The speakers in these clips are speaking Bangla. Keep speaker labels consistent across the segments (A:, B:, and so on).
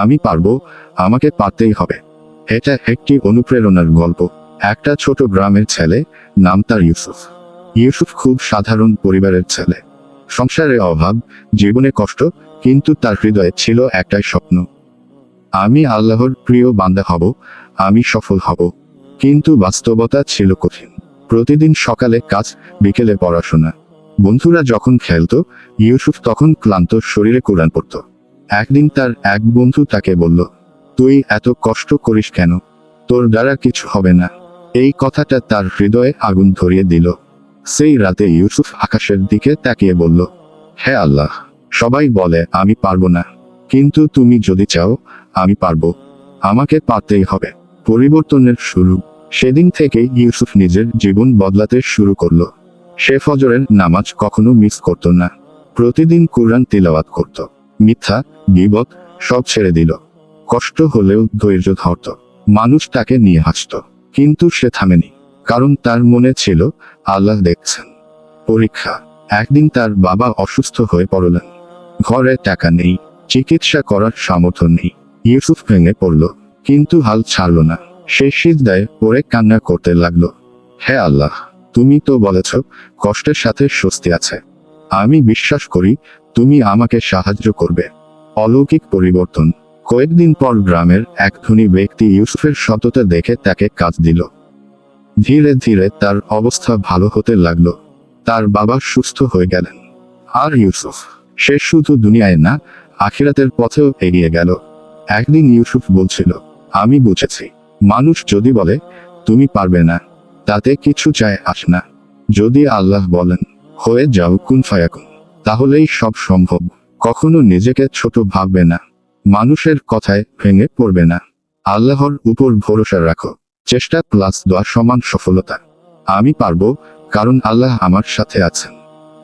A: আমি পারবো, আমাকে পারতেই হবে। এটা একটি অনুপ্রেরণার গল্প। একটা ছোট গ্রামের ছেলে, নাম তার ইউসুফ। ইউসুফ খুব সাধারণ পরিবারের ছেলে। সংসারে অভাব, জীবনে কষ্ট, কিন্তু তার হৃদয়ে ছিল একটাই স্বপ্ন। আমি আল্লাহর প্রিয় বান্দা হব, আমি সফল হব। কিন্তু বাস্তবতা ছিল কঠিন। প্রতিদিন সকালে কাজ, বিকেলে পড়াশোনা। বন্ধুরা যখন খেলতো, ইউসুফ তখন ক্লান্ত শরীরে কোরআন পড়ত। একদিন তার এক বন্ধু তাকে বলল, তুই এত কষ্ট করিস কেন? তোর দ্বারা কিছু হবে না। এই কথাটা তার হৃদয়ে আগুন ধরিয়ে দিল। সেই রাতে ইউসুফ আকাশের দিকে তাকিয়ে বলল, হে আল্লাহ, সবাই বলে আমি পারবো না, কিন্তু তুমি যদি চাও, আমি পারবো। আমাকে পারতেই হবে। পরিবর্তনের শুরু। সেদিন থেকে ইউসুফ নিজের জীবন বদলাতে শুরু করলো। সে ফজরের নামাজ কখনো মিস করত না। প্রতিদিন কুরআন তিলাওয়াত করত। মিথ্যা, গীবত সব ছেড়ে দিল। কষ্ট হলেও ধৈর্য ধরত। মানুষ তাকে নিয়ে হাসত, কিন্তু সে থামেনি। কারণ তার মনে ছিল, আল্লাহ দেখছেন। পরীক্ষা। একদিন তার বাবা অসুস্থ হয়ে পড়লেন। ঘরে টাকা নেই, চিকিৎসা করার সামর্থ্য নেই। ইউসুফ ভেঙে পড়ল, কিন্তু হাল ছাড়ল না। সে সিজদায় পড়ে কান্না করতে লাগলো। হে আল্লাহ, তুমি তো বলেছ কষ্টের সাথে স্বস্তি আছে। আমি বিশ্বাস করি তুমি আমাকে সাহায্য করবে। অলৌকিক পরিবর্তন। কয়েকদিন পর গ্রামের এক ধনী ব্যক্তি ইউসুফের সততা দেখে তাকে কাজ দিল। ধীরে ধীরে তার অবস্থা ভালো হতে লাগলো। তার বাবা সুস্থ হয়ে গেলেন। আর ইউসুফ, সে শুধু দুনিয়ায় না, আখিরাতের পথেও এগিয়ে গেল। একদিন ইউসুফ বলছিল, আমি বুঝেছি, মানুষ যদি বলে তুমি পারবে না, তাতে কিছু যায় আসে না। যদি আল্লাহ বলেন হয়ে যাও কুন ফায়াকুন, তাহলেই সব সম্ভব। কখনো নিজেকে ছোট ভাববে না, মানুষের কথায় ভেঙে পড়বে না। আল্লাহর উপর ভরসা রাখো। চেষ্টা প্লাস দোয়া সমান সফলতা। আমি পারবো, কারণ আল্লাহ আমার সাথে আছেন।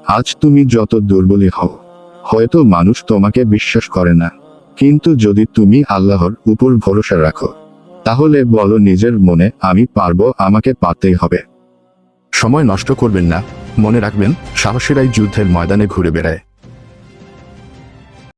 A: আজ তুমি যত দুর্বলই হও, হয়তো মানুষ তোমাকে বিশ্বাস করে না, কিন্তু যদি তুমি আল্লাহর উপর ভরসা রাখো, তাহলে বলো নিজের মনে আমি পারবো, আমাকে পারতেই হবে।
B: সময় নষ্ট করবেন না। মনে রাখবেন, সাহসীরাই যুদ্ধের ময়দানে ঘুরে বেড়ায়।